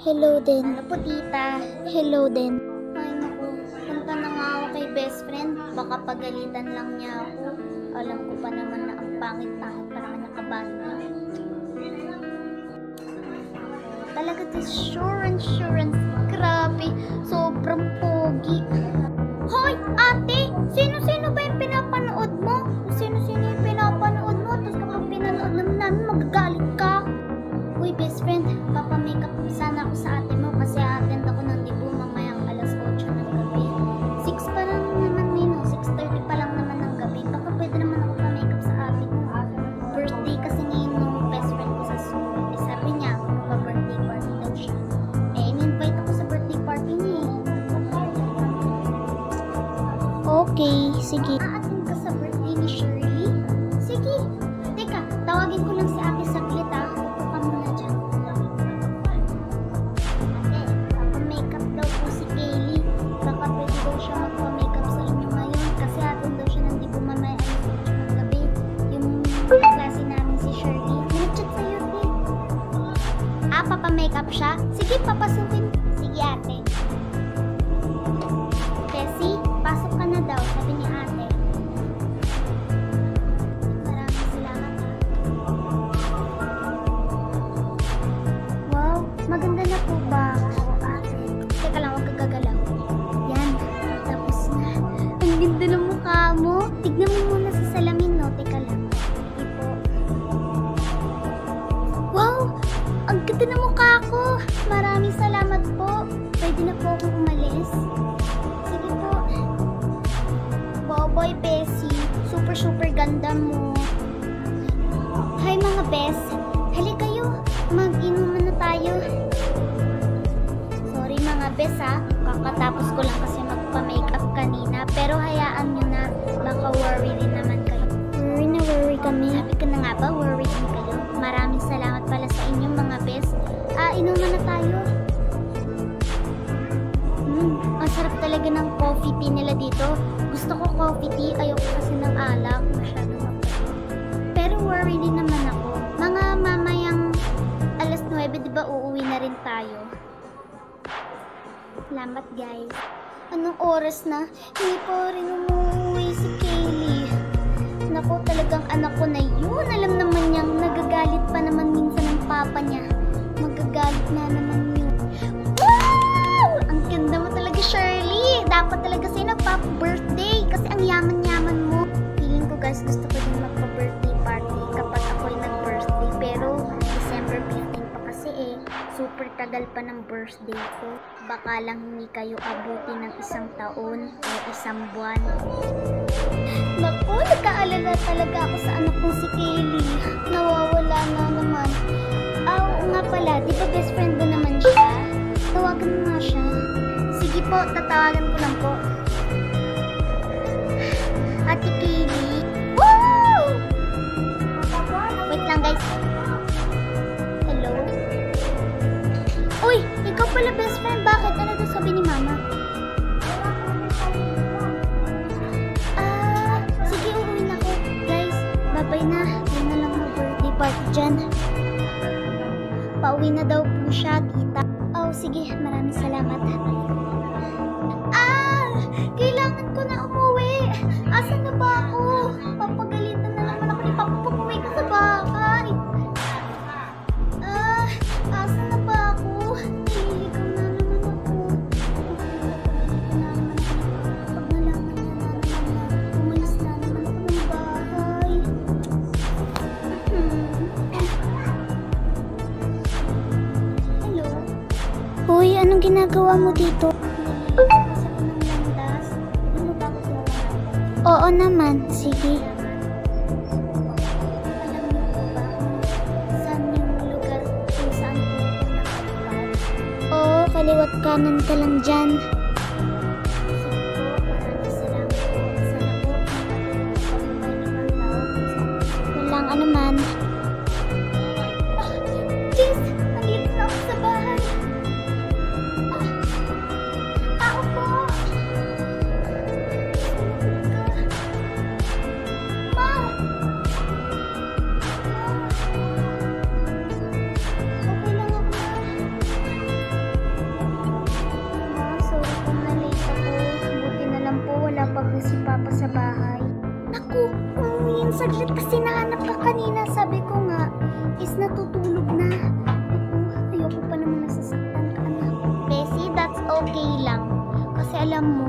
Hello din. Ano po, tita? Hello din. Ay, naku. Punta na nga ako kay best friend. Baka pagalitan lang niya ako. Alam ko pa naman na ang pangit-pangit pa naman ng kaban niya. Talaga to assurance. Grabe. Sobrang pogi. Hoy, ate! Sino-sino ba yung pinapanood mo? Sino-sino yung pinapanood mo? Tapos kapag pinanood naman namin, magagalit ka. Uy, best friend, papamakeup sana ako sa ate mo kasi attend ako ng dibu mamayang alas 8 ng gabi. 6 pa lang naman nino, 6:30 pa lang naman ng gabi. Baka pwede naman ako pamakeup sa ate mo. Birthday kasi ngayon ng best friend ko sa school. Eh, sabi niya, magpa-birthday party daw siya. Eh, in-invite ako sa birthday party niya eh. Okay, sige. Aatin ka sa birthday ni Shirley? Sige. Teka, tawagin ko lang si ate saglit ah. Upo ka muna dyan. Ate, papamakeup daw po si Kaylee. Baka pwede daw siya magpamakeup sa inyo ngayon kasi atin daw siya nang di bumamay alas 8 ng gabi. Yung klase namin si Shirley. Nag-chat sa'yo din. Ah, papamakeup siya? Sige, papasukin. Sige ate. Tessie, pasok ka na daw, sabi ni ate. Maraming salamat ha. Wow, maganda na po ba ako ate? Teka lang, huwag kagagalaw. Yan, tapos na. Ang ganda ng mukha mo. Tignan mo muna sa salamin, no? Teka lang. Sige po. Wow, ang ganda ng mukha ko. Maraming salamat po. Pwede na po akong umalis. Sige po. Wow, boy, Bessie. Super ganda mo. Hi, mga bes. Halika kayo. Mag-inuman na tayo. Sorry, mga bes, ha. Kakatapos ko lang kasi magpa-makeup kanina. Pero hayaan nyo na. Baka worry din naman kayo. Worry kami. Sabi ko na nga ba, worry din kayo. Maraming salamat pala sa inyo, mga bes. Inuman na tayo. Ang sarap talaga ng coffee tea nila dito. Gusto ko coffee tea, ayoko kasi ng alak. Masyado mapait. Pero worry din naman ako. Mga mamayang alas 9, di ba uuwi na rin tayo? Salamat guys. Anong oras na? Hindi pa rin umuwi si Kaylee. Naku, talagang anak ko na yun. Alam naman niyang nagagalit pa naman minsan ng papa niya. Magagalit na naman yun. Wow! Ang ganda mo talaga, Shirley. Dapat talaga sa'yo nagpa-birthday kasi ang yaman-yaman mo. Feeling ko guys, gusto ko din magpa-birthday party kapag ako'y nag-birthday. Pero December 15 pa kasi eh. Super tagal pa ng birthday ko. Baka lang hindi kayo abuti ng isang taon o isang buwan. Naku, nagkaalala talaga ako sa anak kong si Kaylee. Nawawala na naman. Oo nga pala, di ba best friend ko naman siya? Tawagan mo nga siya. Sige po, tatawagan ko lang po. Ate Kaylee. Woo! Wait lang guys. Hello? Uy, ikaw pala best friend. Bakit? Ano daw sabi ni mama? Sige, uuwi na ko. Guys, babay na. Yan na lang mag-birthday party dyan. Pauwi na daw po siya, tita. Oh, sige. Maraming salamat. Kailangan ko na umuwi. Asan na ba ako? Papagalitan na naman ako ni Papa pag umuwi ka sa bahay. Asan na ba ako? Nililigaw na naman ako. Pag nalaman niya na naman na umalis na naman ako ng bahay. Hello? Uy, anong ginagawa mo dito? Nililigaw kasi ako ng landas. Ano mo ba ako ginawa? Oo naman, sige. Alam niyo po ba kung saan yung lugar kung saan po ako nakatupad? Oo, kaliwat kanan ka lang dyan. Sige po, maraming salamat po. Sana po makatulong pa yung ibang tao kung saan po. Walang anuman. Jeez! Nandito na ako sa bahay. Tao po! Ma! Okay lang ako. saglit kasi nahanap ka kanina. Sabi ko nga, is natutulog na. Ayoko pa naman nasasaktan ka, anak. Bessie, that's okay lang. Kasi alam mo,